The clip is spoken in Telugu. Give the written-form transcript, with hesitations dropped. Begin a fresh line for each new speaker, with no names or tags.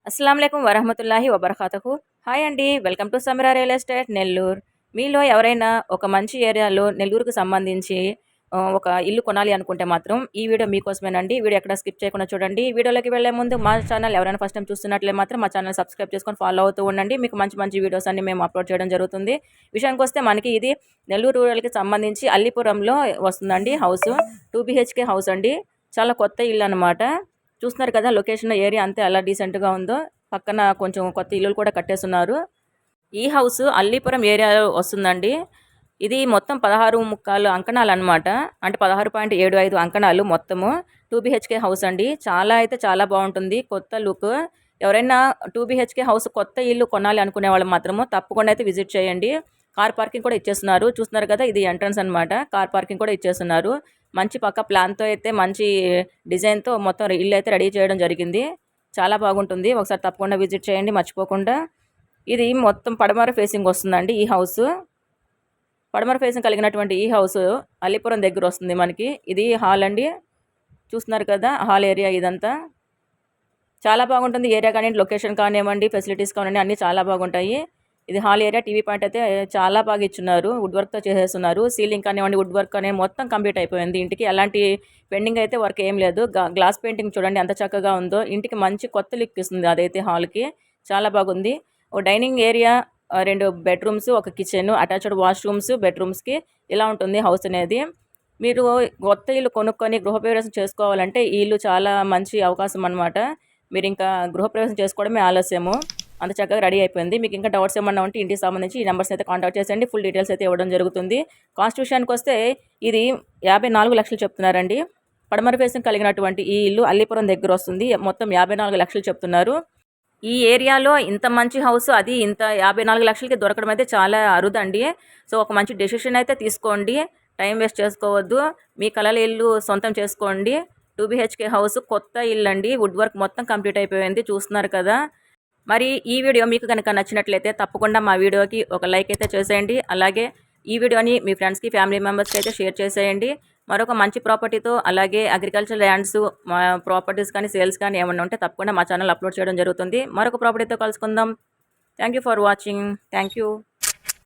అస్సలాము అలైకుం వరహమతుల్లాహి వబర్కాతుహు. హాయ్ అండి, welcome to Sameera real estate Nellore. మీలో ఎవరైనా ఒక మంచి ఏరియాలో నెల్లూరుకు సంబంధించి ఒక ఇల్లు కొనాలి అనుకుంటే మాత్రం ఈ వీడియో మీకోసమేనండి. వీడియో ఎక్కడ స్కిప్ చేయకుండా చూడండి. వీడియోలోకి వెళ్లే ముందు మా ఛానల్ ఎవరైనా ఫస్ట్ టైం చూస్తున్నట్లే మాత్రం మా ఛానల్ సబ్స్క్రైబ్ చేసుకొని ఫాలో అవుతూ ఉండండి. మీకు మంచి మంచి వీడియోస్ అన్ని మేము అప్లోడ్ చేయడం జరుగుతుంది. విషయానికి వస్తే మనకి ఇది నెల్లూరు రూరల్కి సంబంధించి అల్లిపురంలో వస్తుందండి హౌస్. 2 BHK హౌస్ అండి. చాలా కొత్త ఇల్లు అనమాట. చూస్తున్నారు కదా, లొకేషన్ ఏరియా అంతే అలా డీసెంట్గా ఉందో. పక్కన కొంచెం కొత్త ఇల్లులు కూడా కట్టేస్తున్నారు. ఈ హౌస్ అల్లీపురం ఏరియాలో వస్తుందండి. ఇది మొత్తం 16.75 అంకణాలు అనమాట. అంటే 16.75 అంకణాలు మొత్తము. 2 BHK హౌస్ అండి. చాలా అయితే చాలా బాగుంటుంది, కొత్త లుక్. ఎవరైనా 2 BHK హౌస్ కొత్త ఇల్లు కొనాలి అనుకునే వాళ్ళు మాత్రము తప్పకుండా అయితే విజిట్ చేయండి. కార్ పార్కింగ్ కూడా ఇచ్చేస్తున్నారు. చూస్తున్నారు కదా, ఇది ఎంట్రన్స్ అనమాట. కార్ పార్కింగ్ కూడా ఇచ్చేస్తున్నారు. మంచి పక్క ప్లాన్తో అయితే మంచి డిజైన్తో మొత్తం ఇల్లు అయితే రెడీ చేయడం జరిగింది. చాలా బాగుంటుంది. ఒకసారి తప్పకుండా విజిట్ చేయండి మర్చిపోకుండా. ఇది మొత్తం పడమర ఫేసింగ్ వస్తుందండి ఈ హౌస్. పడమర ఫేసింగ్ కలిగినటువంటి ఈ హౌస్ అల్లిపురం దగ్గర వస్తుంది మనకి. ఇది హాల్ అండి. చూస్తున్నారు కదా, హాల్ ఏరియా ఇదంతా. చాలా బాగుంటుంది ఏరియా కానివ్వండి, లొకేషన్ కానివ్వండి, ఫెసిలిటీస్ కానివ్వండి, అన్నీ చాలా బాగుంటాయి. ఇది హాల్ ఏరియా. టీవీ పాయింట్ అయితే చాలా బాగా ఇచ్చున్నారు. వుడ్ వర్క్తో చేసేస్తున్నారు. సీలింగ్ కానివ్వండి, వుడ్ వర్క్ అనేది మొత్తం కంప్లీట్ అయిపోయింది. ఇంటికి ఎలాంటి పెండింగ్ అయితే వర్క్ ఏం లేదు. గ్లాస్ పెయింటింగ్ చూడండి ఎంత చక్కగా ఉందో. ఇంటికి మంచి కొత్త లుక్ ఇస్తుంది అదైతే హాల్కి. చాలా బాగుంది. ఓ డైనింగ్ ఏరియా, 2 బెడ్రూమ్స్, ఒక కిచెన్, అటాచ్డ్ వాష్రూమ్స్ బెడ్రూమ్స్కి ఇలా ఉంటుంది హౌస్ అనేది. మీరు కొత్త ఇల్లు కొనుక్కొని గృహప్రవేశం చేసుకోవాలంటే ఈ ఇల్లు చాలా మంచి అవకాశం అనమాట. మీరు ఇంకా గృహప్రవేశం చేసుకోవడమే ఆలస్యము. అంత చక్కగా రెడీ అయిపోయింది. మీకు ఇంకా డౌట్స్ ఏమన్నా ఉంటే ఇంటికి సంబంధించి ఈ నెంబర్స్ అయితే కాంటాక్ట్ చేసేయండి. ఫుల్ డీటెయిల్స్ అయితే ఇవ్వడం జరుగుతుంది. కాస్ట్ విషయానికి వస్తే ఇది 54 లక్షలు చెప్తున్నారండి. పడమర ఫేసింగ్ కలిగినటువంటి ఈ ఇల్లు అల్లిపురం దగ్గర వస్తుంది. మొత్తం 54 లక్షలు చెప్తున్నారు. ఈ ఏరియాలో ఇంత మంచి హౌస్, అది ఇంత 54 లక్షలకి దొరకడం అయితే చాలా అరుదండి. సో ఒక మంచి డెసిషన్ అయితే తీసుకోండి. టైం వేస్ట్ చేసుకోవద్దు. మీ కలల ఇల్లు సొంతం చేసుకోండి. 2 BHK హౌస్ కొత్త ఇల్లు అండి. వుడ్ వర్క్ మొత్తం కంప్లీట్ అయిపోయింది. చూస్తున్నారు కదా. మరి ఈ వీడియో మీకు కనుక నచ్చినట్లయితే తప్పకుండా మా వీడియోకి ఒక లైక్ అయితే చేసేయండి. అలాగే ఈ వీడియోని మీ ఫ్రెండ్స్కి, ఫ్యామిలీ మెంబర్స్కి అయితే షేర్ చేసేయండి. మరొక మంచి ప్రాపర్టీతో, అలాగే అగ్రికల్చర్ ల్యాండ్స్ ప్రాపర్టీస్ కానీ సేల్స్ కానీ ఏమన్నా ఉంటే తప్పకుండా మా ఛానల్ అప్లోడ్ చేయడం జరుగుతుంది. మరొక ప్రాపర్టీతో కలుసుకుందాం. Thank you for watching. Thank you.